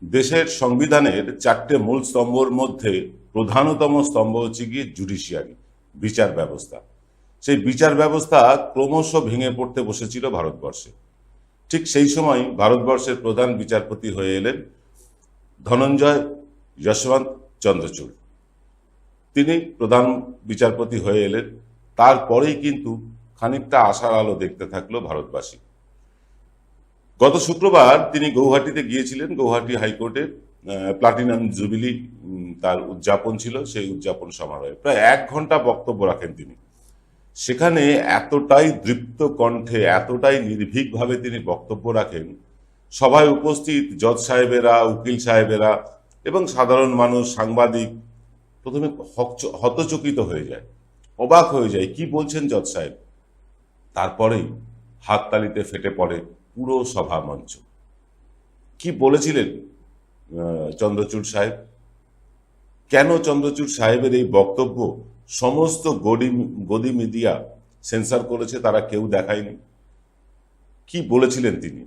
দেশের সংবিধানের 4টে মূল স্তম্ভের মধ্যে প্রধানতম স্তম্ভ হচ্ছে গিয়ে জুডিশিয়ারি, বিচার ব্যবস্থা। সেই বিচার ব্যবস্থা ক্রমশ ভেঙে পড়তে বসেছিল ভারতবর্ষে। ঠিক সেই সময় ভারতবর্ষের প্রধান বিচারপতি হয়ে এলেন ধনঞ্জয় যশবন্ত চন্দ্রচূড়। তিনি প্রধান বিচারপতি হয়ে এলেন। তারপরেই কিন্তু খানিকটা আশার আলো দেখতে থাকলো ভারতবাসী। গত শুক্রবার তিনি গৌহাটিতে গিয়েছিলেন। গৌহাটি হাইকোর্টের প্লাটিনাম জুবিলি তার উদযাপন ছিল। সেই উদযাপন সমারোহে প্রায় 1 ঘন্টা বক্তব্য রাখেন তিনি। সেখানে এতটাই দৃপ্ত কণ্ঠে, এতটাই নির্ভীকভাবে তিনি বক্তব্য রাখেন, সভায় উপস্থিত জজ সাহেবেরা, উকিল সাহেবেরা এবং সাধারণ মানুষ, সাংবাদিক প্রথমে হতচকিত হয়ে যায়, অবাক হয়ে যায়, কি বলছেন জজ সাহেব। তারপরেই হাততালিতে ফেটে পড়ে পুরো সভা মঞ্চ। কি বলেছিলেন চন্দ্রচূড় সাহেব? কেন চন্দ্রচূড় সাহেবের এই বক্তব্য সমস্ত গদি মিডিয়া সেন্সর করেছে, তারা কেউ দেখায়নি? কি বলেছিলেন তিনি?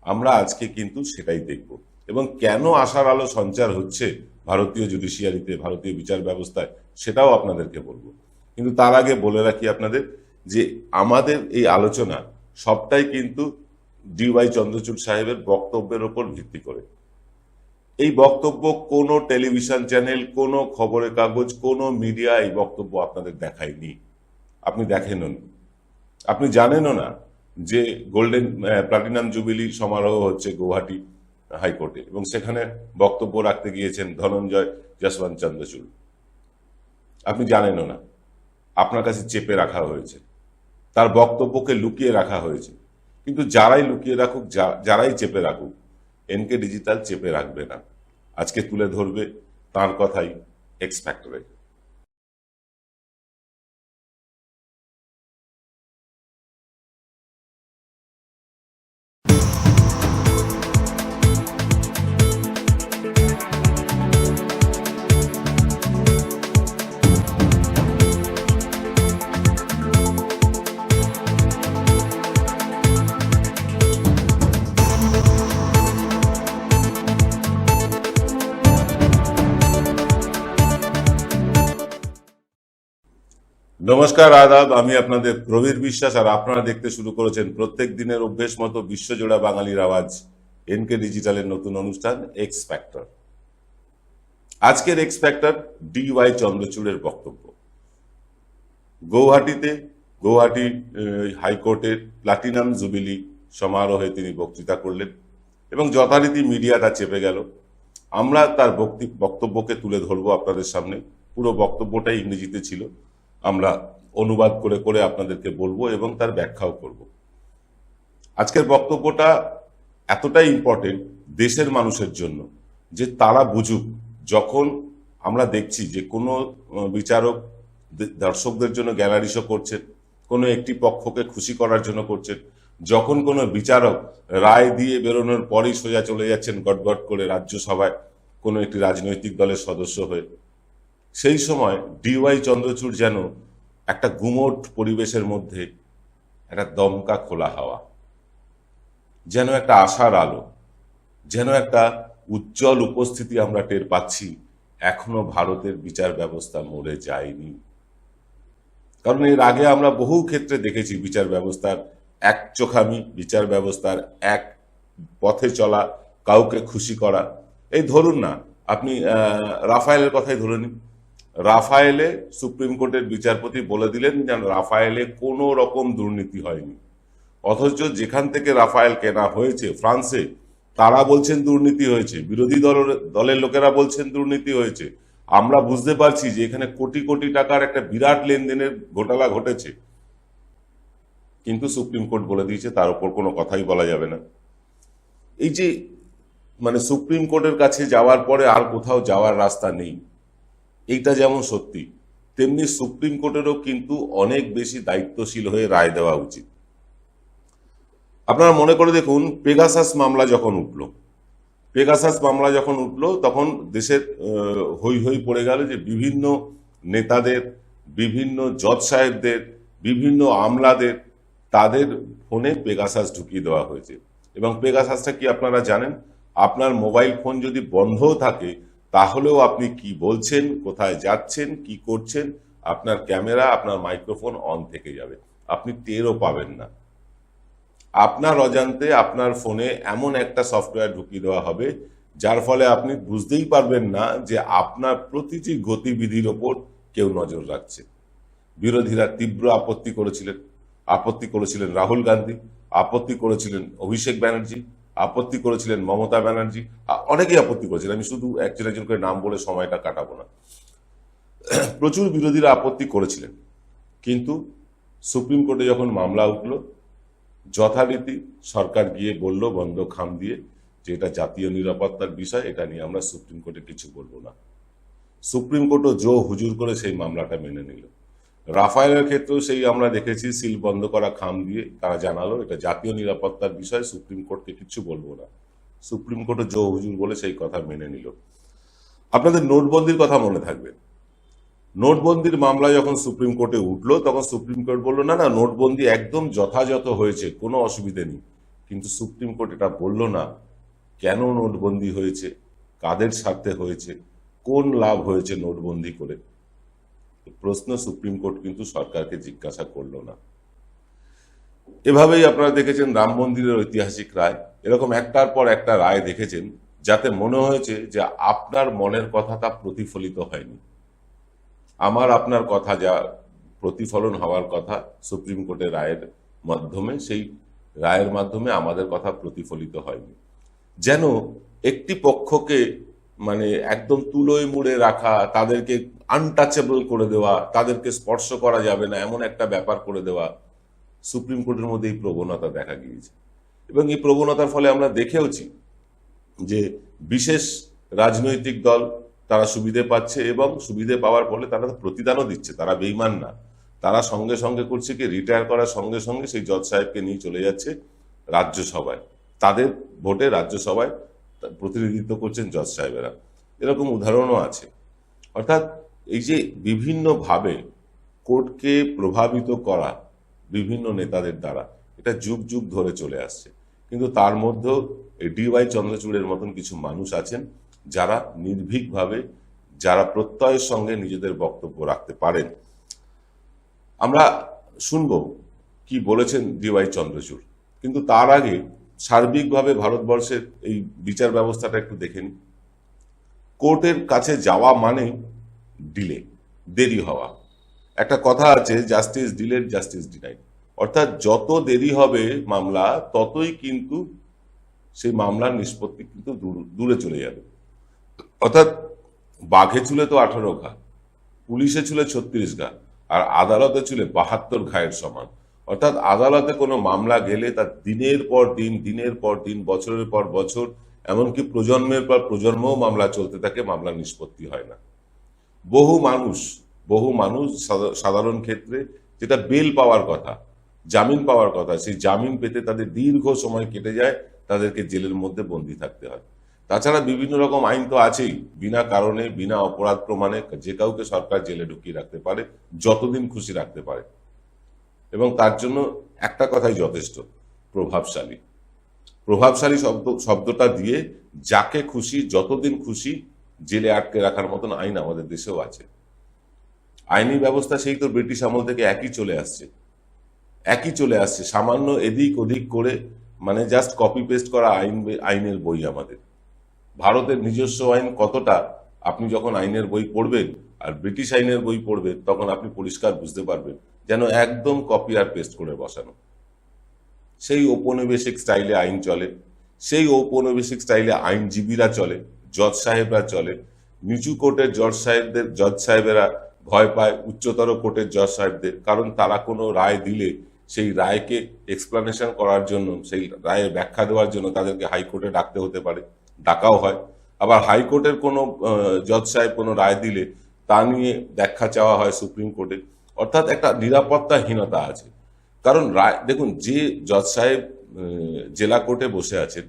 আমরা আজকে কিন্তু সেটাই দেখব, এবং কেন আশার আলো সঞ্চার হচ্ছে ভারতীয় জুডিশিয়ারিতে, ভারতীয় বিচার ব্যবস্থায়, সেটাও আপনাদেরকে বলবো। কিন্তু তার আগে বলে রাখি আপনাদের যে আমাদের এই আলোচনা সবটাই কিন্তু ডিওয়াই চন্দ্রচূড় সাহেবের বক্তব্যের ওপর ভিত্তি করে। এই বক্তব্য কোনো টেলিভিশন চ্যানেল, কোনো খবরের কাগজ, কোনো মিডিয়া এই বক্তব্য আপনাদের দেখায়নি। আপনি দেখেনও, আপনি জানেনও না যে প্লাটিনাম জুবিলি সমারোহ হচ্ছে গৌহাটি হাইকোর্টে, এবং সেখানে বক্তব্য রাখতে গিয়েছেন ধনঞ্জয় যশবন্ত চন্দ্রচূড়। আপনি জানেনও না, আপনার কাছে চেপে রাখা হয়েছে, তার বক্তব্যকে লুকিয়ে রাখা হয়েছে। কিন্তু যারাই লুকিয়ে রাখুক, যারাই চেপে রাখুক, এনকে ডিজিটাল চেপে রাখবে না। আজকে তুলে ধরবে তার কথাই এক্স ফ্যাক্টরে। নমস্কার, আদাব। আমি আপনাদের প্রবীর বিশ্বাস, আর আপনারা দেখতে শুরু করেছেন প্রত্যেক দিনের অভ্যেস মতো বিশ্বজোড়া বাঙালির আওয়াজ এনকে ডিজিটালের নতুন অনুষ্ঠান এক্স ফ্যাক্টর। আজকের এক্স ফ্যাক্টর ডিওয়াই চন্দ্রচূড়ের বক্তব্য। গৌহাটি হাইকোর্টের প্লাটিনাম জুবিলি সমারোহে তিনি বক্তৃতা করলেন, এবং যথারীতি মিডিয়া তা চেপে গেল। আমরা তার বক্তব্যকে তুলে ধরবো আপনাদের সামনে। পুরো বক্তব্যটাই ইংরেজিতে ছিল, আমরা অনুবাদ করে করে আপনাদেরকে বলবো এবং তার ব্যাখ্যাও করব। আজকের বক্তব্যটা এতটাই ইম্পর্টেন্ট দেশের মানুষের জন্য যে তারা বুঝুক, যখন আমরা দেখছি যে কোনো বিচারক দর্শকদের জন্য গ্যালারি শো করছেন, কোনো একটি পক্ষকে খুশি করার জন্য করছেন, যখন কোনো বিচারক রায় দিয়ে বেরোনোর পরই সোজা চলে যাচ্ছেন গটগট করে রাজ্যসভায় কোনো একটি রাজনৈতিক দলের সদস্য হয়ে, সেই সময় ডিওয়াই চন্দ্রচূড় যেন একটা গুমোট পরিবেশের মধ্যে একটা দমকা খোলা হাওয়া, যেন একটা আশার আলো, যেন একটা উজ্জ্বল উপস্থিতি আমরা টের পাচ্ছি। এখনো ভারতের বিচার ব্যবস্থা মরে যায়নি। কারণ এর আগে আমরা বহু ক্ষেত্রে দেখেছি বিচার ব্যবস্থার এক চোখামি, বিচার ব্যবস্থার এক পথে চলা, কাউকে খুশি করা। এই ধরুন না, আপনি রাফায়েলের কথাই ধরে নিন। রাফায়েলে সুপ্রিম কোর্টের বিচারপতি বলে দিলেন যে রাফায়েলে কোনো রকম দুর্নীতি হয়নি, অথচ যেখান থেকে রাফায়েল কেনা হয়েছে ফ্রান্সে, তারা বলছেন দুর্নীতি হয়েছে, বিরোধী দলের লোকেরা বলছেন দুর্নীতি হয়েছে। আমরা বুঝতে পারছি যে এখানে কোটি কোটি টাকার একটা বিরাট লেনদেনের ঘোটালা ঘটেছে, কিন্তু সুপ্রিম কোর্ট বলে দিয়েছে তার উপর কোনো কথাই বলা যাবে না। এই যে সুপ্রিম কোর্টের কাছে যাওয়ার পরে আর কোথাও যাওয়ার রাস্তা নেই, এইটা যেমন সত্যি, তেমনি সুপ্রিম কোর্টেরও কিন্তু অনেক বেশি দায়িত্বশীল হয়ে রায় দেওয়া উচিত। আপনারা মনে করে দেখুন, পেগাসাস মামলা যখন উঠলো, তখন দেশের হই হই পড়ে গেল যে বিভিন্ন নেতাদের, বিভিন্ন জজ সাহেবদের, বিভিন্ন আমলাদের, তাদের ফোনে পেগাসাস ঢুকিয়ে দেওয়া হয়েছে। এবং পেগাসাসটা কি আপনারা জানেন? আপনার মোবাইল ফোন যদি বন্ধও থাকে তাহলেও আপনি কি বলছেন, কোথায় যাচ্ছেন, কি করছেন, আপনার ক্যামেরা, আপনার মাইক্রোফোন অন থেকে যাবে, আপনি টেরও পাবেন না। আপনার অজান্তে আপনার ফোনে এমন একটা সফটওয়্যার ঢুকিয়ে দেওয়া হবে যার ফলে আপনি বুঝতেই পারবেন না যে আপনার প্রতিটি গতিবিধির ওপর কেউ নজর রাখছে। বিরোধীরা তীব্র আপত্তি করেছিলেন রাহুল গান্ধী, আপত্তি করেছিলেন অভিষেক ব্যানার্জি, আপত্তি করেছিলেন মমতা ব্যানার্জি, অনেকেই আপত্তি করেছিলেন। আমি শুধু একজন একজন করে নাম বলে সময়টা কাটাবো না। প্রচুর বিরোধীরা আপত্তি করেছিলেন, কিন্তু সুপ্রিম কোর্টে যখন মামলা উঠল, যথারীতি সরকার গিয়ে বলল বন্ধ খাম দিয়ে যে এটা জাতীয় নিরাপত্তার বিষয়, এটা নিয়ে আমরা সুপ্রিম কোর্টে কিছু বলবো না। সুপ্রিম কোর্টও জো হুজুর করে সেই মামলাটা মেনে নিল। রাফায়েলের ক্ষেত্রেও সেই আমরা দেখেছি, সিল বন্ধ করা খাম দিয়ে তারা জানালো এটা জাতীয় নিরাপত্তার বিষয়, সুপ্রিম কোর্টকে কিছু বলবো না। সুপ্রিম কোর্টও জো হুজুর বলে সেই কথা মেনে নিল। আপনাদের নোটবন্দির কথা মনে থাকবে, নোটবন্দির মামলা যখন সুপ্রিম কোর্টে উঠলো তখন সুপ্রিম কোর্ট বললো না না, নোটবন্দি একদম যথাযথ হয়েছে, কোনো অসুবিধে নেই। কিন্তু সুপ্রিম কোর্ট এটা বললো না কেন নোটবন্দি হয়েছে, কাদের স্বার্থে হয়েছে, কোন লাভ হয়েছে নোটবন্দি করে। প্রশ্ন সুপ্রিম কোর্ট কিন্তু সরকারকে জিজ্ঞাসা করলো না। এভাবেই আপনারা দেখেছেন রাম মন্দিরের ঐতিহাসিক রায়, এরকম একটার পর একটা রায় দেখেছেন যাতে মনে হয়েছে যে আপনার মনের কথা তা প্রতিফলিত হয়নি। আমার আপনার কথা যা প্রতিফলন হওয়ার কথা সুপ্রিম কোর্টের রায়ের মাধ্যমে, সেই রায়ের মাধ্যমে আমাদের কথা প্রতিফলিত হয়নি। যেন একটি পক্ষকে মানে একদম তুলোয় মুড়ে রাখা, তাদেরকে আনটাচেবল করে দেওয়া, তাদেরকে স্পর্শ করা যাবে না এমন একটা ব্যাপার করে দেওয়া, সুপ্রিম কোর্টের মধ্যে এই প্রবণতা দেখা গিয়েছে। এবং এই প্রবণতার ফলে আমরা দেখেওছি যে বিশেষ রাজনৈতিক দল তারা সুবিধে পাচ্ছে, এবং সুবিধে পাওয়ার ফলে তারা প্রতিদানও দিচ্ছে। তারা বেইমান না, তারা সঙ্গে সঙ্গে করছে কি, রিটায়ার করার সঙ্গে সঙ্গে সেই জজ সাহেবকে নিয়ে চলে যাচ্ছে রাজ্যসভায়, তাদের ভোটে রাজ্যসভায় প্রতিনিধিত্ব করছেন জজ সাহেবেরা। এরকম উদাহরণও আছে। অর্থাৎ এই যে বিভিন্নভাবে কোর্টকে প্রভাবিত করা বিভিন্ন নেতাদের দ্বারা, এটা যুগ যুগ ধরে চলে আসছে। কিন্তু তার মধ্যেও এই ডিওয়াই চন্দ্রচূড়ের মতন কিছু মানুষ আছেন যারা নির্ভীকভাবে, যারা প্রত্যয়ের সঙ্গে নিজেদের বক্তব্য রাখতে পারেন। আমরা শুনবো কি বলেছেন ডিওয়াই চন্দ্রচূড়, কিন্তু তার আগে সার্বিকভাবে ভারতবর্ষের এই বিচার ব্যবস্থাটা একটু দেখেন। কোর্টের কাছে যাওয়া মানে ডিলে, দেরি হওয়া। একটা কথা আছে, জাস্টিস ডিলেড জাস্টিস ডিনাইড। অর্থাৎ যত দেরি হবে মামলা, ততই কিন্তু সেই মামলার নিষ্পত্তি কিন্তু দূরে চলে যাবে। অর্থাৎ বাঘে চুলে তো 18 ঘা, পুলিশে চুলে 36 ঘা, আর আদালতে চুলে 72 ঘায়ের সমান। অর্থাৎ আদালতে কোনো মামলা গেলে তার দিনের পর দিন, বছরের পর বছর, এমনকি প্রজন্মের পর প্রজন্মও মামলা চলতে থাকে, মামলা নিষ্পত্তি হয় না। বহু মানুষ সাধারণ ক্ষেত্রে যেটা বেল পাওয়ার কথা, জামিন পাওয়ার কথা, সেই জামিন পেতে তাদের দীর্ঘ সময় কেটে যায়, তাদেরকে জেলের মধ্যে বন্দী থাকতে হয়। তাছাড়া বিভিন্ন রকম আইন তো আছেই, বিনা কারণে বিনা অপরাধ প্রমাণে যে কাউকে সরকার জেলে ঢুকিয়ে রাখতে পারে, যতদিন খুশি রাখতে পারে। এবং তার জন্য একটা কথাই যথেষ্ট, প্রভাবশালী। প্রভাবশালী শব্দটা দিয়ে যাকে খুশি যতদিন খুশি জেলে আটকে রাখার মতন আইন আমাদের দেশেও আছে। আইনি ব্যবস্থা সেই তো ব্রিটিশ আমল থেকে একই চলে আসছে, সামান্য এদিক ওদিক করে, মানে জাস্ট কপি পেস্ট করা আইনের বই আমাদের। ভারতের নিজস্ব আইন কতটা, আপনি যখন আইনের বই পড়বেন আর ব্রিটিশ আইনের বই পড়বেন তখন আপনি পরিষ্কার বুঝতে পারবেন যেন একদম কপি আর পেস্ট করে বসানো। সেই ঔপনিবেশিক স্টাইলে আইন চলে, সেই ঔপনিবেশিক স্টাইলে আইনজীবীরা চলে, জজ সাহেবরা চলে। নিচু কোর্টের জজ সাহেবেরা ভয় পায় উচ্চতর কোর্টের জজ সাহেবদের, কারণ তারা কোনো রায় দিলে সেই রায়কে এক্সপ্লানেশন করার জন্য, সেই রায়ের ব্যাখ্যা দেওয়ার জন্য তাদেরকে হাইকোর্টে ডাকতে হতে পারে, ডাকাও হয়। আবার হাইকোর্টের কোনো জজ সাহেব কোনো রায় দিলে তা নিয়ে ব্যাখ্যা চাওয়া হয় সুপ্রিম কোর্টে। অর্থাৎ একটা নিরাপত্তাহীনতা আছে। কারণ রায় দেখুন, যে জজ সাহেব জেলা কোর্টে বসে আছেন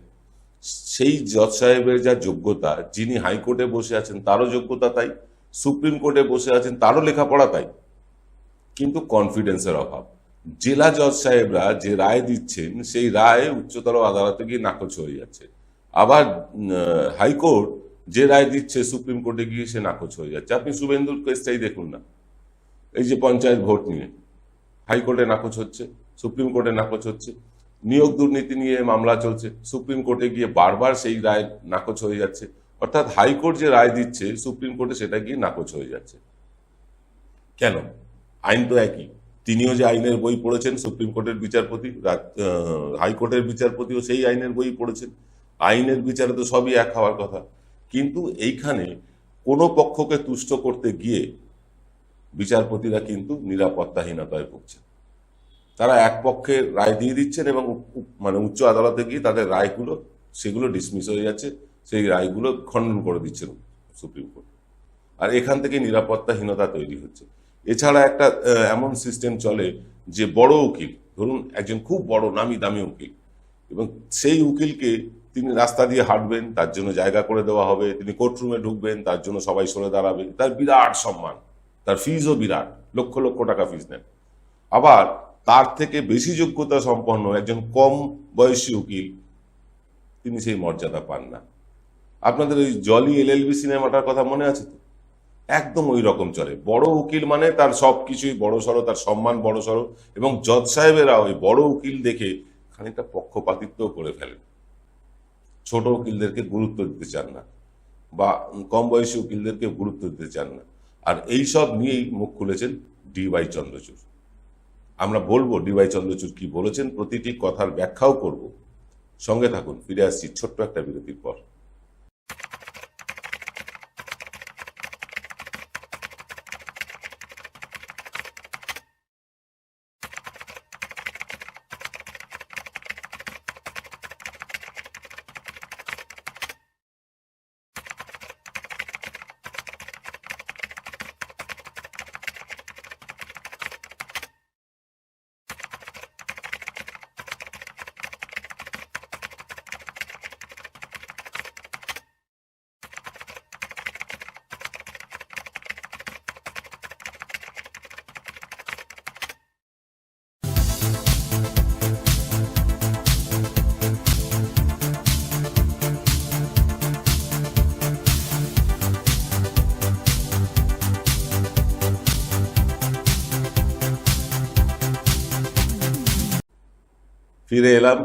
সেই জজ সাহেবের যা যোগ্যতা, যিনি হাইকোর্টে বসে আছেন তারও যোগ্যতা তাই, সুপ্রিম কোর্টে বসে আছেন তারও লেখাপড়া তাই, কিন্তু কনফিডেন্সের অভাব। জেলা জজ সাহেবরা যে রায় দিচ্ছেন সেই রায় উচ্চতর আদালতে গিয়ে নাকচ হয়ে যাচ্ছে। আবার হাইকোর্ট যে রায় দিচ্ছে সুপ্রিম কোর্টে গিয়ে সে নাকচ হয়ে যাচ্ছে। আপনি শুভেন্দুর কেসটাই দেখুন না, এই যে পঞ্চায়েত ভোট নিয়ে হাইকোর্টে নাকচ হচ্ছে, সুপ্রিম কোর্টে নাকচ হচ্ছে। নিয়োগ দুর্নীতি নিয়ে মামলা চলছে, সুপ্রিম কোর্টে গিয়ে বারবার সেই রায় নাকচ হয়ে যাচ্ছে। অর্থাৎ হাইকোর্ট যে রায় দিচ্ছে সুপ্রিম কোর্টে সেটা গিয়ে নাকচ হয়ে যাচ্ছে। কেন? আইন তো একই। তিনিও যে আইনের বই পড়েছেন, সুপ্রিম কোর্টের বিচারপতি, হাইকোর্টের বিচারপতিও সেই আইনের বই পড়েছেন। আইনের বিচারে তো সবই এক হওয়ার কথা। কিন্তু এইখানে কোনো পক্ষকে তুষ্ট করতে গিয়ে বিচারপতিরা কিন্তু নিরাপত্তাহীনতায় ভুগছেন। তারা এক পক্ষে রায় দিয়ে দিচ্ছেন এবং মানে উচ্চ আদালতে গিয়ে তাদের রায়গুলো সেগুলো ডিসমিস হয়ে যাচ্ছে, সেই রায়গুলো খণ্ডন করে দিচ্ছেন সুপ্রিম কোর্ট। আর এখান থেকে নিরাপত্তাহীনতা তৈরি হচ্ছে। এছাড়া একটা এমন সিস্টেম চলে যে বড় উকিল, ধরুন একজন খুব বড় নামি দামি উকিল, এবং সেই উকিলকে তিনি রাস্তা দিয়ে হাঁটবেন, তার জন্য জায়গা করে দেওয়া হবে, তিনি কোর্টরুমে ঢুকবেন, তার জন্য সবাই সরে দাঁড়াবে, তার বিরাট সম্মান, তার ফিজও বিরাট, লক্ষ লক্ষ টাকা ফিজ নেন। আবার তার থেকে বেশি যোগ্যতা সম্পন্ন একজন কম বয়সী উকিল, তিনি সেই মর্যাদা পান না। আপনাদের ওই জলি এলএলবি সিনেমাটার কথা মনে আছে তো? একদম ওই রকম চলে। বড় উকিল মানে তার সবকিছুই বড় সড়ো, তার সম্মান বড় সড়ো, এবং জজ সাহেবেরা ওই বড় উকিল দেখে খানিকটা পক্ষপাতিত্ব করে ফেলেন, ছোট উকিলদেরকে গুরুত্ব দিতে চান না, বা কম বয়সী উকিলদেরকে গুরুত্ব দিতে চান না। আর এই সব নিয়েই মুখ খুলেছেন ডিওয়াই চন্দ্রচূড়। আমরা বলবো ডিওয়াই চন্দ্রচূড় কি বলেছেন, প্রতিটি কথার ব্যাখ্যাও করব। সঙ্গে থাকুন, ফিরে আসছি ছোট্ট একটা বিরতির পর। ফিরে এলাম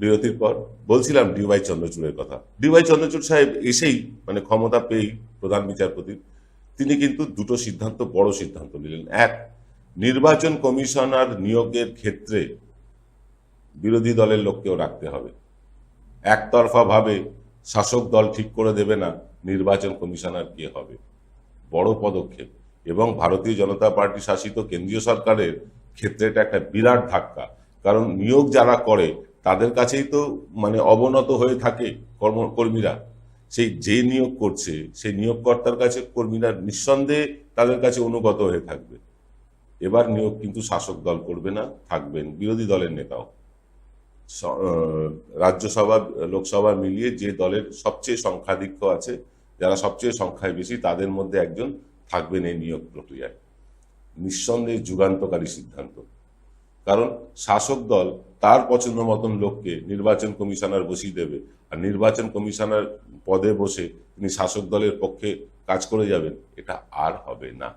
বিরতির পর। বলছিলাম ডিওয়াই চন্দ্রচূড়ের কথা। ডিওয়াই চন্দ্রচূড় সাহেব এসেই, মানে ক্ষমতা পেয়েই প্রধান বিচারপতি, তিনি কিন্তু দুটো সিদ্ধান্ত, বড় সিদ্ধান্ত নিলেন। এক, নির্বাচন কমিশনার নিয়োগের ক্ষেত্রে বিরোধী দলের লোককেও রাখতে হবে। একতরফা ভাবে শাসক দল ঠিক করে দেবে না নির্বাচন কমিশনার কে হবে। বড় পদক্ষেপ, এবং ভারতীয় জনতা পার্টি শাসিত কেন্দ্রীয় সরকারের ক্ষেত্রে এটা একটা বিরাট ধাক্কা। কারণ নিয়োগ যারা করে তাদের কাছেই তো মানে অবনত হয়ে থাকে কর্মীরা। সেই যে নিয়োগ করছে সেই নিয়োগকর্তার কাছে কর্মীরা নিঃসন্দেহে তাদের কাছে অনুগত হয়ে থাকবে। এবার নিয়োগ কিন্তু শাসক দল করবে না, থাকবেন বিরোধী দলের নেতাও। রাজ্যসভা লোকসভা মিলিয়ে যে দলের সবচেয়ে সংখ্যাধিক্য আছে, যারা সবচেয়ে সংখ্যায় বেশি, তাদের মধ্যে একজন থাকবেন এই নিয়োগ প্রক্রিয়ায়। নিঃসন্দেহে যুগান্তকারী সিদ্ধান্ত। কারণ শাসক দল তার পছন্দ মতন লোককে নির্বাচন কমিশনার বসিয়ে দেবে, আর নির্বাচন কমিশনার পদে বসে তিনি শাসক দলের পক্ষে কাজ করে যাবেন, এটা আর হবে না।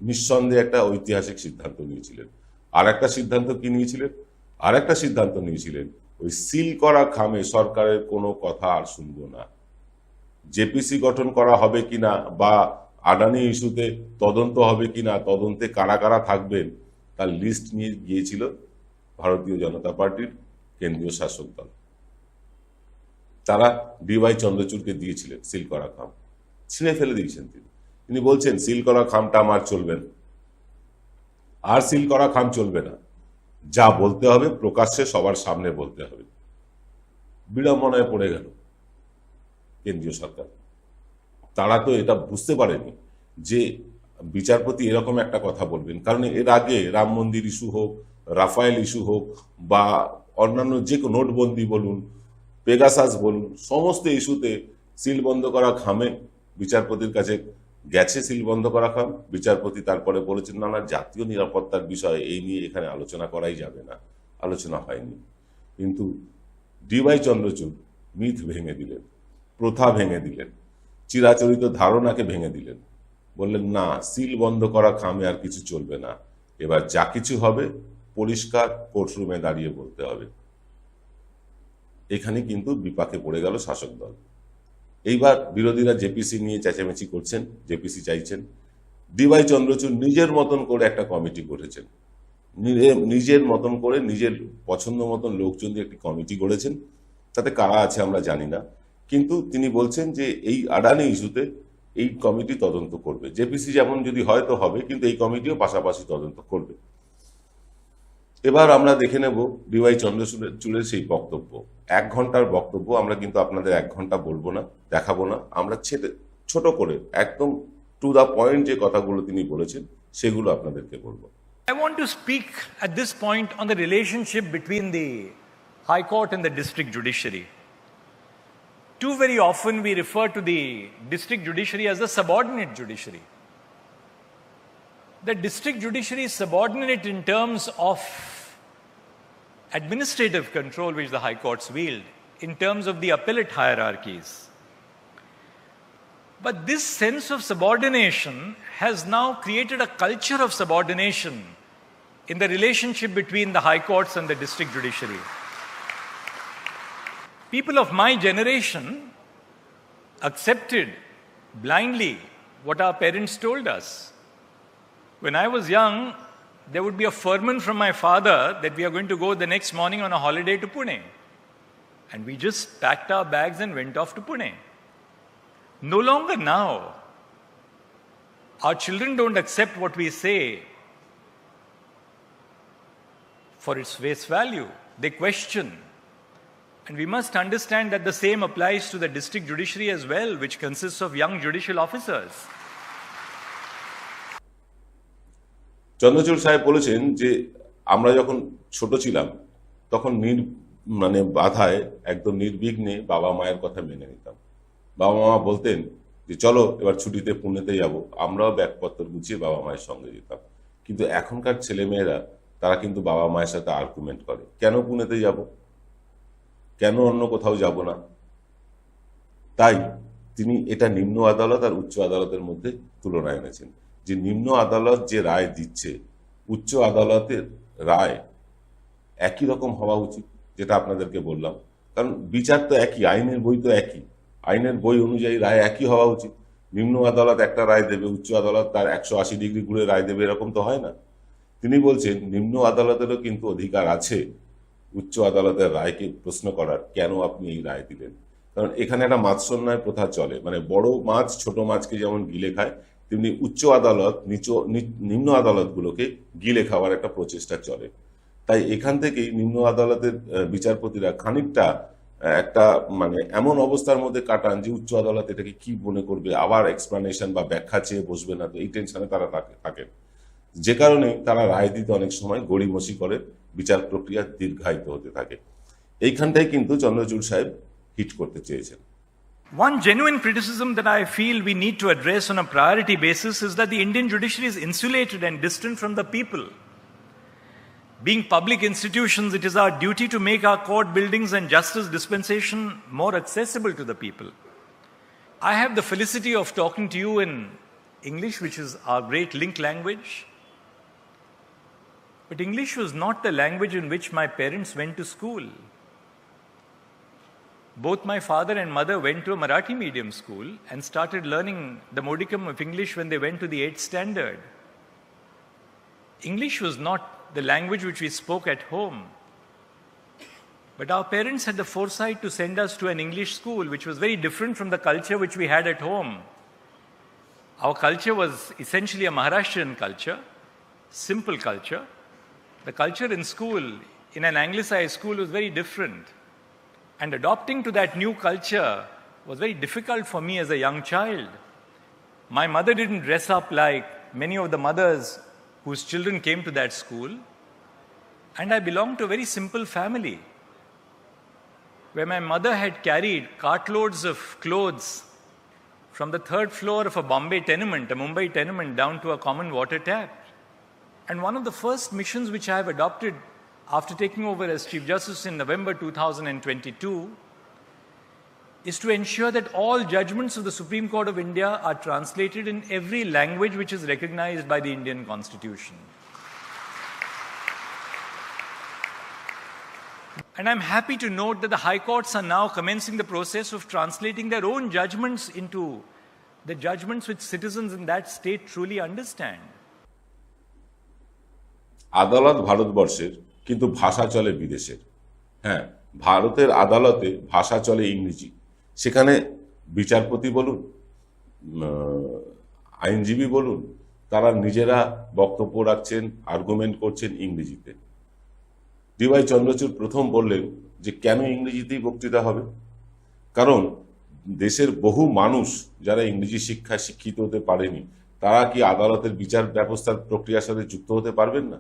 নিঃসন্দেহে একটা ঐতিহাসিক সিদ্ধান্ত নিয়েছিলেন। আর একটা সিদ্ধান্ত কি নিয়েছিলেন? আর একটা সিদ্ধান্ত নিয়েছিলেন, ওই সিল করা খামে সরকারের কোনো কথা আর শুনবো না। জেপিসি গঠন করা হবে কিনা, বা আদানি ইস্যুতে তদন্ত হবে কিনা, তদন্তে কারা কারা থাকবেন, তার লিস্ট নিয়ে গিয়েছিল ভারতীয় জনতা পার্টির কেন্দ্রীয় শাসক দল। তারা ডিওয়াই চন্দ্রচূড়কে দিয়েছিলেন সিল করা খাম, ছিঁড়ে ফেলে দিয়েছেন তিনি। তিনি বলছেন সিল করা খামটা আমার চলবে না, আর সিল করা খাম চলবে না। যা বলতে হবে প্রকাশ্যে সবার সামনে বলতে হবে। বিড়ম্বনায় পড়ে গেল কেন্দ্রীয় সরকার। তারা তো এটা বুঝতে পারেনি যে বিচারপতি এরকম একটা কথা বলবেন। কারণ এর আগে রাম মন্দির ইস্যু হোক, রাফায়েল ইস্যু হোক, বা অন্যান্য যে নোটবন্দি বলুন, পেগাসাস বলুন, সমস্ত ইস্যুতে সিল বন্ধ করা খামে বিচারপতির কাছে গেছে সিল বন্ধ করা খাম। বিচারপতি তারপরে বলেছেন না না, জাতীয় নিরাপত্তার বিষয়, এই নিয়ে এখানে আলোচনা করাই যাবে না, আলোচনা হয়নি। কিন্তু ডিওয়াই চন্দ্রচূড় মিথ ভেঙে দিলেন, প্রথা ভেঙে দিলেন, চিরাচরিত ধারণাকে ভেঙে দিলেন। বললেন না, সিল বন্ধ করা খামে আর কিছু চলবে না, এবার যা কিছু হবে পরিষ্কার কোর্টরুমে দাঁড়িয়ে বলতে হবে। এখানে কিন্তু বিপাকে পড়ে গেল শাসক দল। এইবার বিরোধীরা জেপিসি নিয়ে চেঁচামেচি করছেন, জেপিসি চাইছেন। ডিওয়াই চন্দ্রচূড় নিজের মতন করে একটা কমিটি করেছেন, নিজের মতন করে নিজের পছন্দ মতন লোকজন দিয়ে একটি কমিটি করেছেন। তাতে কারা আছে আমরা জানি না, কিন্তু তিনি বলছেন যে এই আডানি ইস্যুতে এই কমিটি তদন্ত করবে। জেপিসি যেমন যদি হয়তো হবে, কিন্তু এই কমিটিও পাশাপাশি তদন্ত করবে। এবার আমরা দেখে নেব ডিওয়াই চন্দ্রচূড়ের সেই বক্তব্য। 1 ঘন্টার বক্তব্য, আমরা কিন্তু আপনাদের 1 ঘন্টা বলবো না, দেখাবো না, আমরা ছোট করে একদম টু দা পয়েন্ট যে কথাগুলো তিনি বলেছেন সেগুলো আপনাদেরকে বলবো। I want to speak at this point on the relationship between the High Court and the district judiciary. Too very often we refer to the district judiciary as the subordinate judiciary. The district judiciary is subordinate in terms of administrative control which the High Courts wield, in terms of the appellate hierarchies. But this sense of subordination has now created a culture of subordination in the relationship between the High Courts and the district judiciary. People of my generation accepted blindly what our parents told us. When I was young, there would be a firman from my father that we are going to go the next morning on a holiday to Pune. And we just packed our bags and went off to Pune. No longer now. Our children don't accept what we say for its face value. They question. And we must understand that the same applies to the district judiciary as well, which consists of young judicial officers. Chandrachur সাহেব বলেছেন যে আমরা যখন ছোট ছিলাম তখন বাধায় একদম নির্বিঘ্নে বাবা মায়ের কথা মেনে নিতাম। বাবা মা বলতেন যে চলো এবার ছুটিতে পুনেতে যাব, আমরাও ব্যাগপত্র গুছিয়ে বাবা মায়ের সঙ্গে যেতাম। কিন্তু এখনকার ছেলেমেয়েরা তারা কিন্তু বাবা মায়ের সাথে আর্গুমেন্ট করে, কেন পুনেতে যাব, কেন অন্য কোথাও যাব না। তাই তিনি এটা নিম্ন আদালত আর উচ্চ আদালতের মধ্যে তুলনা এনেছেন, যে নিম্ন আদালত যে রায় দিচ্ছে উচ্চ আদালতের রায় একই রকম হওয়া উচিত, যেটা আপনাদেরকে বললাম। কারণ বিচার তো একই, আইনের বই তো একই, আইনের বই অনুযায়ী রায় একই হওয়া উচিত। নিম্ন আদালত একটা রায় দেবে, উচ্চ আদালত তার 180 ডিগ্রি ঘুরে রায় দেবে, এরকম তো হয় না। তিনি বলছেন নিম্ন আদালতেরও কিন্তু অধিকার আছে উচ্চ আদালতের রায়কে প্রশ্ন করার, কেন আপনি এই রায় দিলেন। কারণ এখানে একটা মাৎসন্যায় প্রথা চলে, মানে বড় মাছ ছোট মাছকে যেমন গিলে খায়, তেমনি উচ্চ আদালত নিম্ন আদালতগুলোকে গিলে খাওয়ার একটা প্রচেষ্টা চলে। তাই এখান থেকেই নিম্ন আদালতের বিচারপতিরা খানিকটা একটা এমন অবস্থার মধ্যে কাটান যে উচ্চ আদালত এটাকে কি মনে করবে, আবার এক্সপ্লানেশন বা ব্যাখ্যা চেয়ে বসবে না, তো এই টেনশনে তারা থাকেন, যে কারণে তারা রায় দিতে অনেক সময় গড়িমসি করে, বিচার প্রক্রিয়া দীর্ঘায়িত হতে থাকে। এইখানটাই কিন্তু চন্দ্রচূড় সাহেব হিট করতে চেয়েছেন। One genuine criticism that I feel we need to address on a priority basis is that the Indian judiciary is insulated and distant from the people. Being public institutions, it is our duty to make our court buildings and justice dispensation more accessible to the people. I have the felicity of talking to you in English, which is our great link language. But English was not the language in which my parents went to school. Both my father and mother went to a Marathi medium school and started learning the modicum of English when they went to the 8th standard. English was not the language which we spoke at home. But our parents had the foresight to send us to an English school, which was very different from the culture which we had at home. Our culture was essentially a Maharashtrian culture, simple culture. The culture in school, in an anglicized school, was very different. And adopting to that new culture was very difficult for me as a young child. My mother didn't dress up like many of the mothers whose children came to that school. And I belonged to a very simple family, where my mother had carried cartloads of clothes from the 3rd floor of a Bombay tenement, a Mumbai tenement, down to a common water tap. And one of the first missions which I have adopted after taking over as Chief Justice in November 2022, is to ensure that all judgments of the Supreme Court of India are translated in every language which is recognized by the Indian Constitution. And I'm happy to note that the High Courts are now commencing the process of translating their own judgments into the judgments which citizens in that state truly understand. আদালত ভারতবর্ষের, কিন্তু ভাষা চলে বিদেশের। হ্যাঁ, ভারতের আদালতে ভাষা চলে ইংরেজি। সেখানে বিচারপতি বলুন, আইনজীবী বলুন, তারা নিজেরা বক্তব্য রাখছেন, আর্গুমেন্ট করছেন ইংরেজিতে। ডিওয়াই চন্দ্রচূড় প্রথম বললেন যে কেন ইংরেজিতেই বক্তৃতা হবে, কারণ দেশের বহু মানুষ যারা ইংরেজি শিক্ষায় শিক্ষিত হতে পারেনি, তারা কি আদালতের বিচার ব্যবস্থার প্রক্রিয়ার সাথে যুক্ত হতে পারবেন না?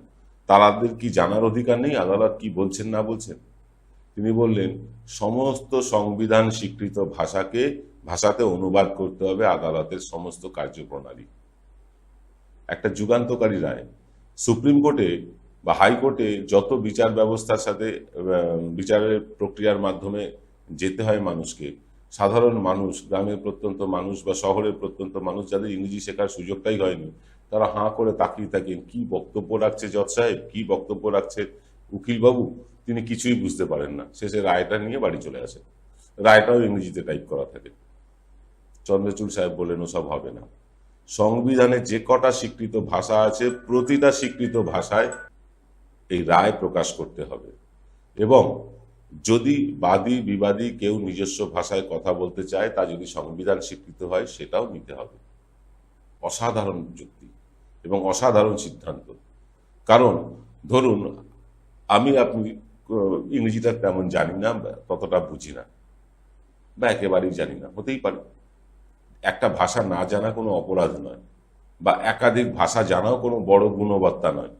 তাদের কি জানার অধিকার নেই আদালত কি বলছেন না বলছেন? তিনি বললেন সমস্ত সংবিধান স্বীকৃত ভাষাতে অনুবাদ করতে হবে আদালতের সমস্ত কার্যপ্রণালী। একটা যুগান্তকারী রায়। সুপ্রিম কোর্টে বা হাইকোর্টে যত বিচার ব্যবস্থার সাথে বিচারের প্রক্রিয়ার মাধ্যমে যেতে হয় মানুষকে, সাধারণ মানুষ, গ্রামের প্রত্যন্ত মানুষ বা শহরের প্রত্যন্ত মানুষ যাদের ইংরেজি শেখার সুযোগটাই হয়নি, তারা হাঁ করে তাকিয়ে থাকেন কি বক্তব্য রাখছে জজ সাহেব, কি বক্তব্য রাখছে উকিলবাবু, তিনি কিছুই বুঝতে পারেন না। শেষে রায়টা নিয়ে বাড়ি চলে আসে, রায়টাও ইংরেজিতে টাইপ করা থাকে। চন্দ্রচূড় সাহেব বললেন ওসব হবে না, সংবিধানে যে কটা স্বীকৃত ভাষা আছে প্রতিটা স্বীকৃত ভাষায় এই রায় প্রকাশ করতে হবে, এবং যদি বাদী বিবাদী কেউ নিজস্ব ভাষায় কথা বলতে চায়, তা যদি সংবিধান স্বীকৃত হয় সেটাও নিতে হবে। অসাধারণ যুক্তি এবং অসাধারণ সিদ্ধান্ত। কারণ ধরুন আপনি ইংরেজিটা তেমন জানি না, ততটা বুঝি না, বা একেবারেই জানি না, হতেই পারে। একটা ভাষা না জানা কোনো অপরাধ নয়, বা একাধিক ভাষা জানাও কোনো বড় গুণবত্তা নয়।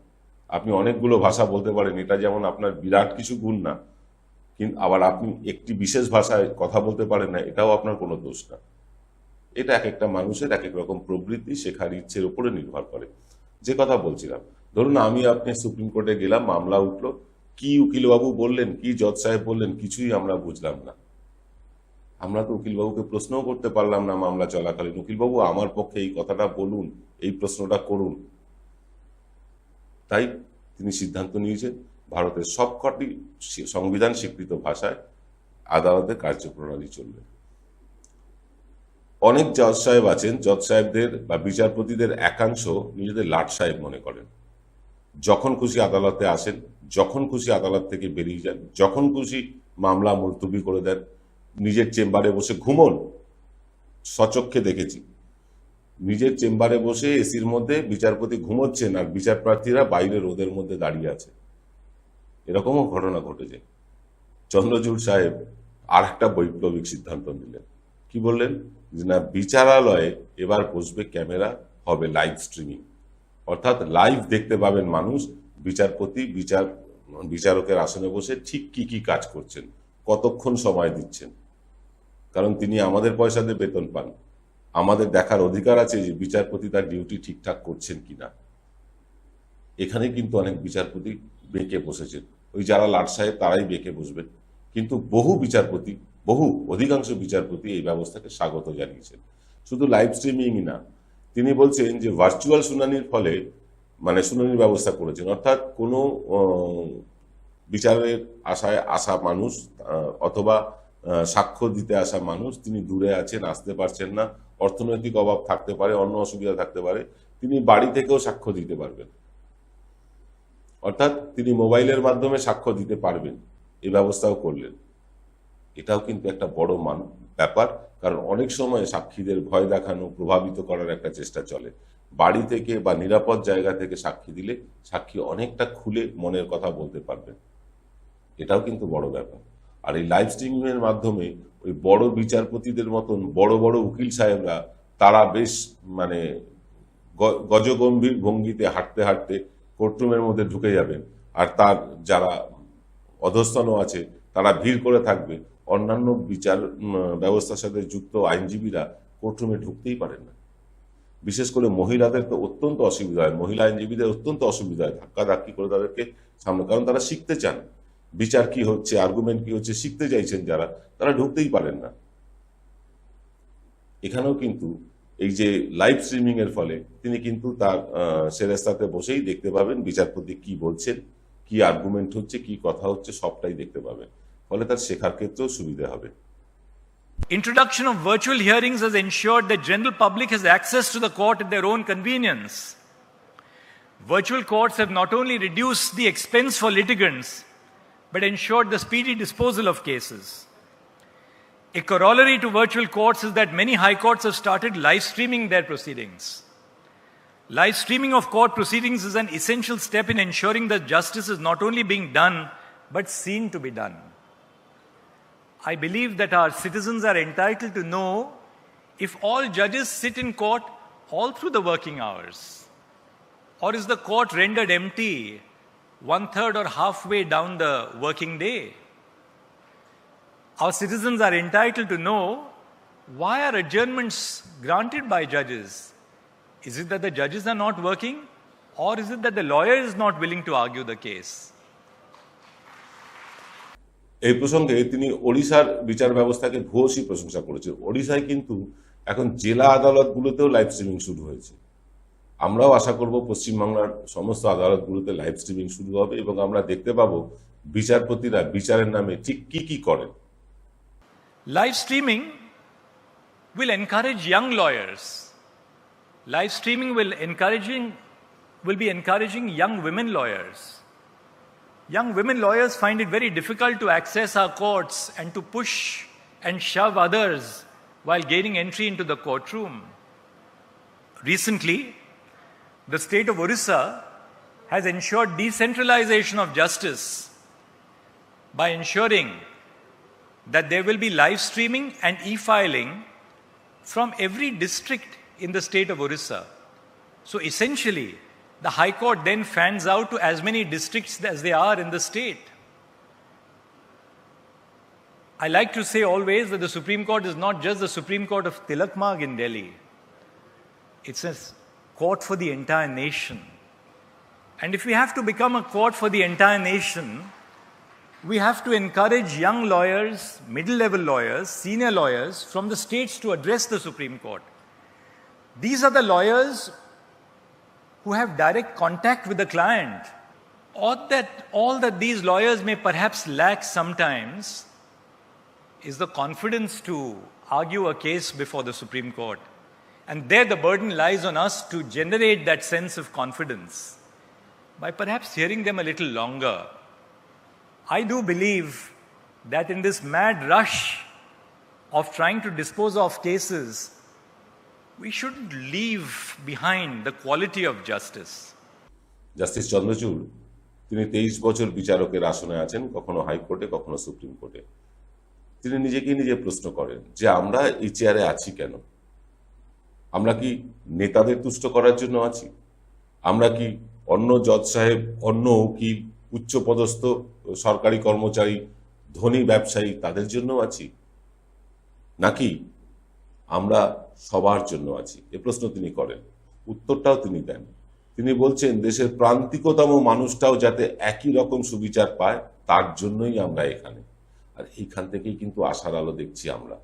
আপনি অনেকগুলো ভাষা বলতে পারেন, এটা যেমন আপনার বিরাট কিছু গুণ না, কিন্তু আবার আপনি একটি বিশেষ ভাষায় কথা বলতে পারেন না, এটাও আপনার কোনো দোষ না। এটা এক একটা মানুষের এক এক রকম প্রবৃত্তি, শেখার ইচ্ছের উপরে নির্ভর করে। যে কথা বলছিলাম, ধরুন আপনি সুপ্রিম কোর্টে গেলাম, মামলা উঠলো, কি উকিলবাবু বললেন, কি জজ সাহেব বললেন, কিছুই আমরা বুঝলাম না। আমরা তো উকিলবাবুকে প্রশ্নও করতে পারলাম না মামলা চলাকালীন, উকিলবাবু আমার পক্ষে এই কথাটা বলুন, এই প্রশ্নটা করুন। তাই তিনি সিদ্ধান্ত নিয়েছেন ভারতের সবকটি সংবিধান স্বীকৃত ভাষায় আদালতের কার্যপ্রণালী চলবে। অনেক জজ সাহেব আছেন, জজ সাহেবদের বা বিচারপতিদের একাংশ নিজেদের লাট সাহেব মনে করেন। যখন খুশি আদালতে আসেন, যখন খুশি আদালত থেকে বেরিয়ে যান, যখন খুশি মামলা মুলতবি করে দেন, নিজের চেম্বারে বসে ঘুমন। সচক্ষে দেখেছি, নিজের চেম্বারে বসে এসির মধ্যে বিচারপতি ঘুমোচ্ছেন আর বিচার প্রার্থীরা বাইরে রোদের মধ্যে দাঁড়িয়ে আছে। এরকমও ঘটনা ঘটেছে। চন্দ্রচূড় সাহেব আর একটা বৈপ্লবিক সিদ্ধান্ত নিলেন। কি বললেন? যে না, বিচারালয়ে এবার বসবে ক্যামেরা, হবে লাইভ স্ট্রিমিং, অর্থাৎ লাইভ দেখতে পাবেন মানুষ, বিচারপতি বিচারকের আসনে বসে ঠিক কি কি কাজ করছেন, কতক্ষণ সময় দিচ্ছেন। কারণ তিনি আমাদের পয়সা দিয়ে বেতন পান, আমাদের দেখার অধিকার আছে যে বিচারপতি তার ডিউটি ঠিকঠাক করছেন কিনা। এখানে কিন্তু অনেক বিচারপতি বেঁকে বসেছেন, ওই যারা লাট সাহেব তারাই বেঁকে বসবেন, কিন্তু অধিকাংশ বিচারপতি এই ব্যবস্থাকে স্বাগত জানিয়েছেন। শুধু লাইভ স্ট্রিমিংই না, তিনি বলছেন যে ভার্চুয়াল শুনানির ফলে শুনানির ব্যবস্থা করেছেন, অর্থাৎ কোনো বিচারের আশায় আসা মানুষ অথবা সাক্ষ্য দিতে আসা মানুষ, তিনি দূরে আছেন, আসতে পারছেন না, অর্থনৈতিক অভাব থাকতে পারে, অন্য অসুবিধা থাকতে পারে, তিনি বাড়ি থেকেও সাক্ষ্য দিতে পারবেন, অর্থাৎ তিনি মোবাইলের মাধ্যমে সাক্ষ্য দিতে পারবেন। এই ব্যবস্থাও করলেন। এটাও কিন্তু একটা বড় ব্যাপার, কারণ অনেক সময় সাক্ষীদের ভয় দেখানো, প্রভাবিত করার একটা চেষ্টা চলে। বাড়ি থেকে বা নিরাপদ জায়গা থেকে সাক্ষী দিলে সাক্ষী অনেকটা খুলে মনের কথা বলতে পারবেন। এটাও কিন্তু বড় ব্যাপার। আর এই লাইভ স্ট্রিমিং এর মাধ্যমে ওই বড় বিচারপতিদের মতন বড় বড় উকিল সাহেবরা, তারা বেশ গজগম্ভীর ভঙ্গিতে হাঁটতে হাঁটতে কোর্টরুমের মধ্যে ঢুকে যাবেন, আর তার যারা অধস্তন আছে তারা ভিড় করে থাকবে। অন্যান্য বিচার ব্যবস্থার সাথে যুক্ত আইনজীবীরা কোর্টরুমে ঢুকতেই পারেন না। বিশেষ করে মহিলাদের তো অত্যন্ত অসুবিধা হয়, মহিলা আইনজীবীদের অত্যন্ত অসুবিধা হয়, ধাক্কাধাক্কি করে তাদেরকে সামনে, কারণ তারা শিখতে চান বিচার কি হচ্ছে, আর্গুমেন্ট কি হচ্ছে, শিখতে চাইছেন যারা, তারা ঢুকতেই পারেন না। এখানেও কিন্তু এই যে লাইভ স্ট্রিমিং এর ফলে তিনি কিন্তু তার সেরেস্তাতে বসেই দেখতে পাবেন বিচারপতি কি বলছেন, কি আর্গুমেন্ট হচ্ছে, কি কথা হচ্ছে, সবটাই দেখতে পাবেন। ফলে তার শেখার ক্ষেত্রেও সুবিধা হবে। Introduction of virtual hearings has ensured that general public has access to the court at their own convenience. Virtual courts have not only reduced the expense for litigants, but ensured the speedy disposal of cases. A corollary to virtual courts is that many high courts have started live streaming their proceedings. Live streaming of court proceedings is an essential step in ensuring that justice is not only being done, but seen to be done. I believe that our citizens are entitled to know if all judges sit in court all through the working hours, or is the court rendered empty one-third or halfway down the working day. Our citizens are entitled to know why are adjournments granted by judges. Is it that the judges are not working, or is it that the lawyer is not willing to argue the case? এই প্রসঙ্গে তিনি ওড়িশার বিচার ব্যবস্থাকে ভূয়সী প্রশংসা করেছেন। ওড়িশায় কিন্তু এখন জেলা আদালতগুলোতেও লাইভ স্ট্রিমিং শুরু হয়েছে। আমরাও আশা করব পশ্চিমবাংলার সমস্ত আদালতগুলোতে লাইভ স্ট্রিমিং শুরু হবে এবং আমরা দেখতে পাবো বিচারপতিরা বিচারের নামে ঠিক কি কি করেন। Live streaming will encourage young lawyers. Live streaming will be encouraging young women lawyers. Young women lawyers find it very difficult to access our courts and to push and shove others while gaining entry into the courtroom. Recently, the state of Orissa has ensured decentralization of justice by ensuring that there will be live streaming and e-filing from every district in the state of Orissa. So essentially, the High Court then fans out to as many districts as they are in the state. I like to say always that the Supreme Court is not just the Supreme Court of Tilak Marg in Delhi. It's a court for the entire nation. And if we have to become a court for the entire nation, we have to encourage young lawyers, middle-level lawyers, senior lawyers from the states to address the Supreme Court. These are the lawyers who have direct contact with the client. All that these lawyers may perhaps lack sometimes is the confidence to argue a case before the Supreme Court. And there the burden lies on us to generate that sense of confidence by perhaps hearing them a little longer. I do believe that in this mad rush of trying to dispose of cases, we shouldn't leave behind the quality of justice. Justice Chandrachud তিনি 23 বছর বিচারকের আসনে আছেন, কখনো হাইকোর্টে, কখনো supreme কোর্টে। তিনি নিজেকেই নিজে প্রশ্ন করেন যে আমরা এই চেয়ারে আছি কেন? আমরা কি নেতাদের তুষ্ট করার জন্য আছি? আমরা কি অন্য জজ সাহেব, অন্য উকিল, উচ্চপদস্থ সরকারি কর্মচারী, ধনী ব্যবসায়ী তাদের জন্য আছি, নাকি আমরা সবার জন্য আছি? এ প্রশ্ন তিনি করেন, উত্তরটাও তিনি দেন। তিনি বলছেন দেশের প্রান্তিকতম মানুষটাও যাতে একই রকম সুবিচার পায় তার জন্যই আমরা এখানে। আর এইখান থেকেই কিন্তু আশার আলো দেখছি আমরা।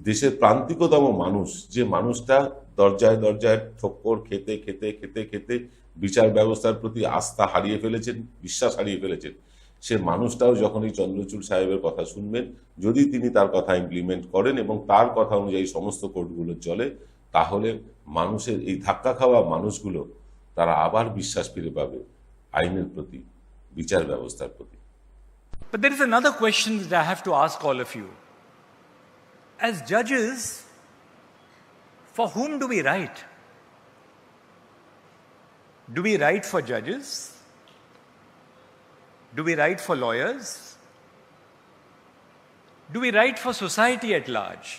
দেশের প্রান্তিকতম মানুষ, যে মানুষটা দরজায় দরজায় ঠক্কর খেতে খেতে খেতে খেতে বিচার ব্যবস্থার প্রতি আস্থা হারিয়ে ফেলেছেন, বিশ্বাস হারিয়ে ফেলেছেন, সে মানুষটাও যখন এই চন্দ্রচূড় সাহেবের কথা শুনবেন, যদি তিনি তার কথা ইমপ্লিমেন্ট করেন এবং তার কথা অনুযায়ী সমস্ত কোর্টগুলো চলে, তাহলে মানুষের এই ধাক্কা খাওয়া মানুষগুলো তারা আবার বিশ্বাস ফিরে পাবে আইনের প্রতি, বিচার ব্যবস্থার প্রতি। But there is another question that I have to ask all of you. As judges, for whom do we write? Do we write for judges? Do we write for lawyers? Do we write for society at large?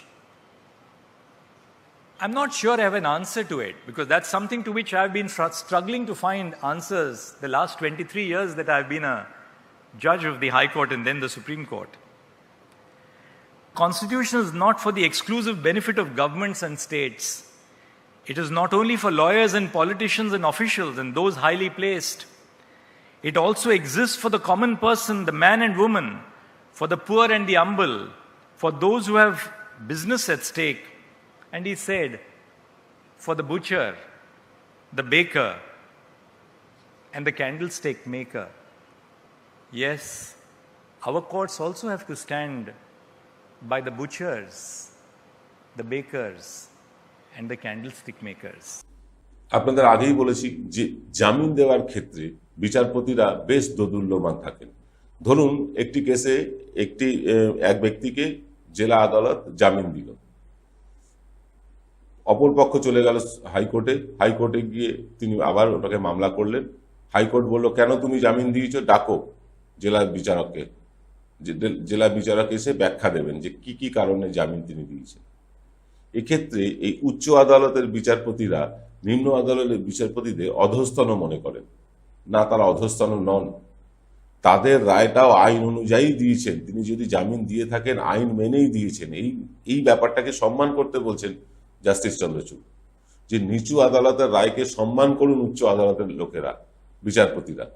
I'm not sure I have an answer to it, because that's something to which I've been struggling to find answers the last 23 years that I've been a judge of the High Court and then the Supreme Court. Constitution is not for the exclusive benefit of governments and states. It is not only for lawyers and politicians and officials and those highly placed. It also exists for the common person, the man and woman, for the poor and the humble, for those who have business at stake. And he said, for the butcher, the baker, and the candlestick maker. Yes, our courts also have to stand by the butchers, the bakers, and the candlestick makers. আপনাদের আগেই বলেছি যে জামিন দেওয়ার ক্ষেত্রে বিচারপতিরা বেশ দোদুল্যমান থাকেন। ধরুন একটি কেসে এক ব্যক্তিকে জেলা আদালত জামিন দিল, অপর পক্ষ চলে গেল হাইকোর্টে, হাইকোর্টে গিয়ে তিনি আবার ওটাকে মামলা করলেন। হাইকোর্ট বলল, কেন তুমি জামিন দিয়েছো, ডাকো জেলা বিচারককে। জেলা বিচারক এসে ব্যাখ্যা দেবেন যে কি কি কারণে জামিন তিনি দিয়েছেন। এক্ষেত্রে এই উচ্চ আদালতের বিচারপতিরা নিম্ন আদালতের বিচারপতিদের অধস্তন মনে করেন না, তারা অধস্তন নন। তাদের রায়টাও আইন অনুযায়ী দিয়েছেন। তিনি যদি জামিন দিয়ে থাকেন আইন মেনেই দিয়েছেন। এই ব্যাপারটাকে সম্মান করতে বলছেন জাস্টিস চন্দ্রচূড়, যে নিচু আদালতের রায়কে সম্মান করুন উচ্চ আদালতের লোকেরা, বিচারপতিরা।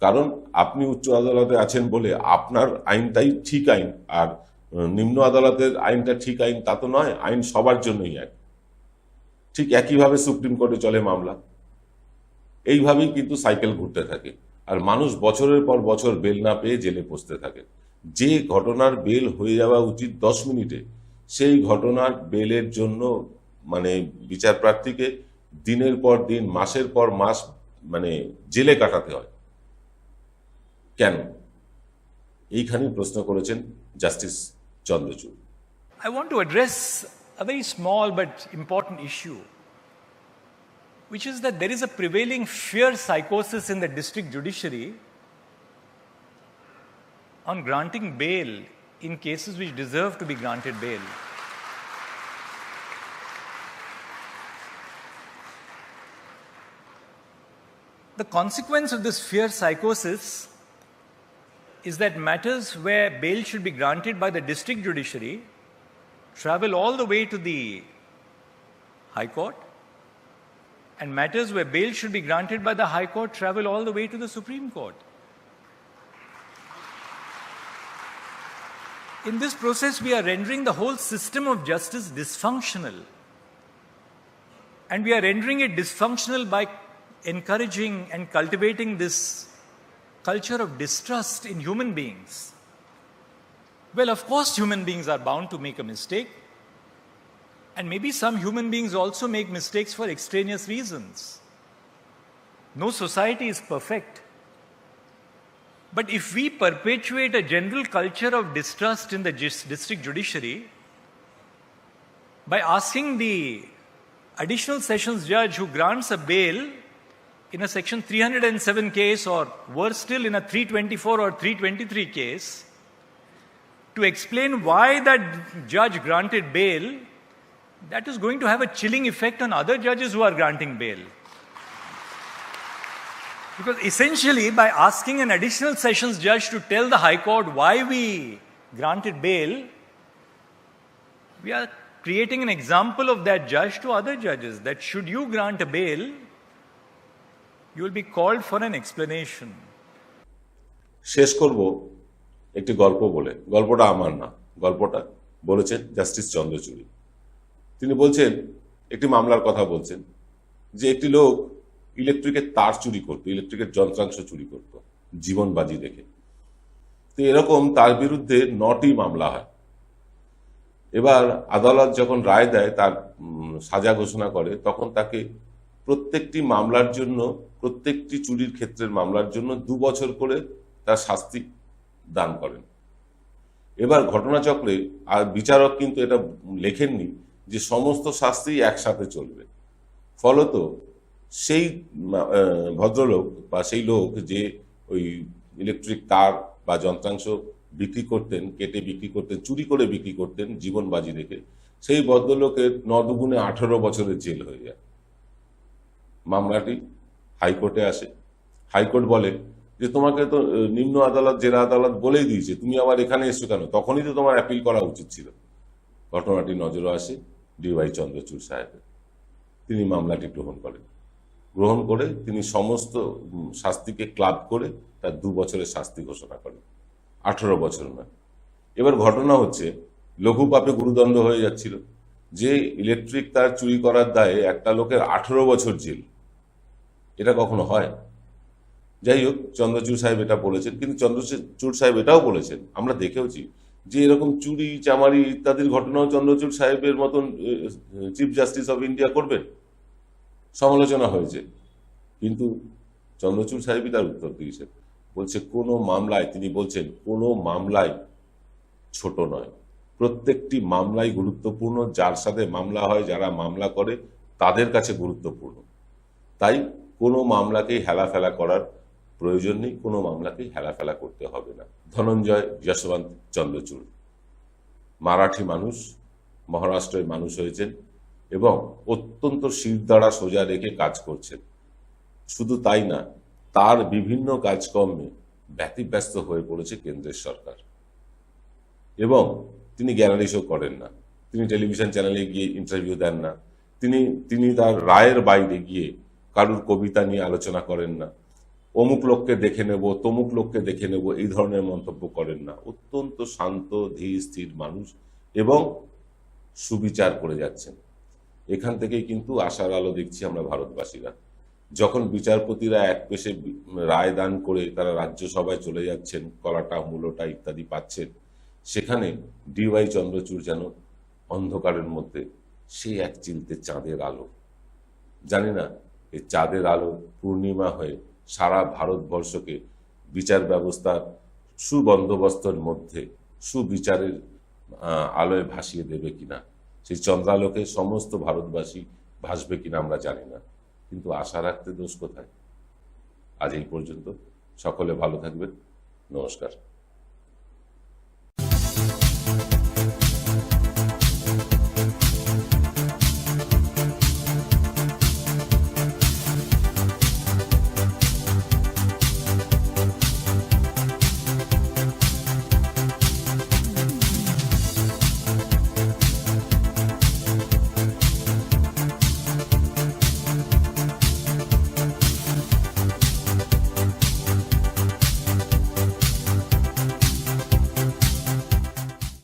কারণ আপনি উচ্চ আদালতে আছেন বলে আপনার আইনটাই ঠিক আইন, আর নিম্ন আদালতের আইনটা ঠিক আইন তা তো নয়। আইন সবার জন্যই এক। ঠিক একইভাবে সুপ্রিম কোর্টে চলে মামলা। এইভাবেই কিন্তু সাইকেল ঘুরতে থাকে, আর মানুষ বছরের পর বছর বেল না পেয়ে জেলে পচতে থাকে। যে ঘটনার বেল হয়ে যাওয়া উচিত 10 মিনিটে, সেই ঘটনার বেলের জন্য বিচার প্রার্থীকে দিনের পর দিন, মাসের পর মাস জেলে কাটাতে হয়। কেন? এইখানেই প্রশ্ন করেছেন justice Chandrachud. I want to address a very small but important issue, which is that there is a prevailing fear psychosis in the district judiciary on granting bail in cases which deserve to be granted bail. The consequence of this fear psychosis is that matters where bail should be granted by the district judiciary travel all the way to the High Court, and matters where bail should be granted by the High Court travel all the way to the Supreme Court. In this process, we are rendering the whole system of justice dysfunctional. And we are rendering it dysfunctional by encouraging and cultivating this culture of distrust in human beings. Well, of course, human beings are bound to make a mistake. And maybe some human beings also make mistakes for extraneous reasons. No society is perfect. But if we perpetuate a general culture of distrust in the district judiciary by asking the additional sessions judge who grants a bail in a section 307 case, or worse still in a 324 or 323 case, to explain why that judge granted bail, that is going to have a chilling effect on other judges who are granting bail. Because essentially, by asking an additional sessions judge to tell the High Court why we granted bail, we are creating an example of that judge to other judges, that should you grant a bail, you will be called for an explanation. শেষ করব একটি গল্প বলে। গল্পটা আমার না, গল্পটা বলেছেন জাস্টিস চন্দ্রচূড়। তিনি বলছেন, একটি মামলার কথা বলছেন, যে একটি লোক ইলেকট্রিকের তার চুরি করত, ইলেকট্রিকের যন্ত্রাংশ চুরি করত জীবন বাজি রেখে। তো এরকম তার বিরুদ্ধে 9টি মামলা হয়। এবার আদালত যখন রায় দেয়, তার সাজা ঘোষণা করে, তখন তাকে প্রত্যেকটি মামলার জন্য, প্রত্যেকটি চুরির ক্ষেত্রের মামলার জন্য 2 বছর করে তার শাস্তি দান করেন। এবার ঘটনাচক্রে আর বিচারক কিন্তু এটা লেখেননি যে সমস্ত শাস্তি একসাথে চলবে। ফলত সেই ভদ্রলোক বা সেই লোক যে ওই ইলেকট্রিক তার বা যন্ত্রাংশ বিক্রি করতেন, কেটে বিক্রি করতেন, চুরি করে বিক্রি করতেন জীবন বাজি রেখে, সেই ভদ্রলোকের 9 দুগুণে 18 বছরের জেল হয়ে যায়। মামলাটি হাইকোর্টে আসে। হাইকোর্ট বলে যে তোমাকে তো নিম্ন আদালত, জেলা আদালত বলেই দিয়েছে, তুমি আবার এখানে এসছো কেন? তখনই তো তোমার অ্যাপিল করা উচিত ছিল। ঘটনাটি নজরে আসে DY চন্দ্রচূড় সাহেবের। তিনি মামলাটি গ্রহণ করেন। গ্রহণ করে তিনি সমস্ত শাস্তিকে ক্লাব করে তার 2 বছরের শাস্তি ঘোষণা করেন, 18 বছর নয়। এবার ঘটনা হচ্ছে লঘু পাপে গুরুদণ্ড হয়ে যাচ্ছিল, যে ইলেকট্রিক তার চুরি করার দায়ে একটা লোকের 18 বছর জেল, এটা কখনো হয়? যাই হোক, চন্দ্রচূড় সাহেব এটা বলেছেন, কিন্তু চন্দ্রচূড় সাহেব এটাও বলেছেন, আমরা দেখেওছি যে এরকম চুরি চামারি ইত্যাদির ঘটনাও চন্দ্রচূড় সাহেবের মতন চিফ জাস্টিস অফ ইন্ডিয়া করবেন। সমালোচনা হয়েছে, কিন্তু চন্দ্রচূড় সাহেবই তার উত্তর দিয়েছেন। বলছে কোনো মামলায়, তিনি বলছেন কোনো মামলায় ছোট নয়, প্রত্যেকটি মামলাই গুরুত্বপূর্ণ, যার সাথে মামলা হয়, যারা মামলা করে তাদের কাছে গুরুত্বপূর্ণ। তাই কোনো মামলাকেই হেলাফেলা করার প্রয়োজন নেই, কোনো মামলাকেই হেলাফেলা করতে হবে না। ধনঞ্জয় যশবন্ত চন্দ্রচূড় মারাঠি মানুষ, মহারাষ্ট্রের মানুষ হয়েছেন এবং অত্যন্ত শিরদাঁড়া সোজা রেখে কাজ করছেন। শুধু তাই না, তার বিভিন্ন কাজকর্মে ব্যতিব্যস্ত হয়ে পড়েছে কেন্দ্রের সরকার, এবং তিনি গ্যালারি শো করেন না, তিনি টেলিভিশন চ্যানেলে গিয়ে ইন্টারভিউ দেন না, তিনি তার রায়ের বাইরে গিয়ে কারুর কবিতা নিয়ে আলোচনা করেন না, অমুক লোককে দেখে নেব, তমুক লোককে দেখে নেব, এই ধরনের মন্তব্য করেন না। অত্যন্ত শান্ত ধীর স্থির মানুষ এবং সুবিচার করে যাচ্ছেন। এখান থেকেই কিন্তু আশার আলো দেখছি আমরা ভারতবাসীরা। যখন বিচারপতিরা এক পেশে রায় দান করে তারা রাজ্যসভায় চলে যাচ্ছেন, কলাটা মূলটা ইত্যাদি পাচ্ছেন, সেখানে ডিওয়াই চন্দ্রচূড় যেন অন্ধকারের মধ্যে সেই এক চিলতে চাঁদের আলো। জানি না এই চাঁদের আলো পূর্ণিমা হয়ে সারা ভারতবর্ষকে বিচার ব্যবস্থার সুবন্দোবস্তের মধ্যে সুবিচারের আলোয় ভাসিয়ে দেবে কিনা, সেই চন্দ্রালোকে সমস্ত ভারতবাসী ভাসবে কিনা আমরা জানি না, কিন্তু আশা রাখতে দোষ কোথায়। আজ এই পর্যন্ত, সকলে ভালো থাকবেন, নমস্কার।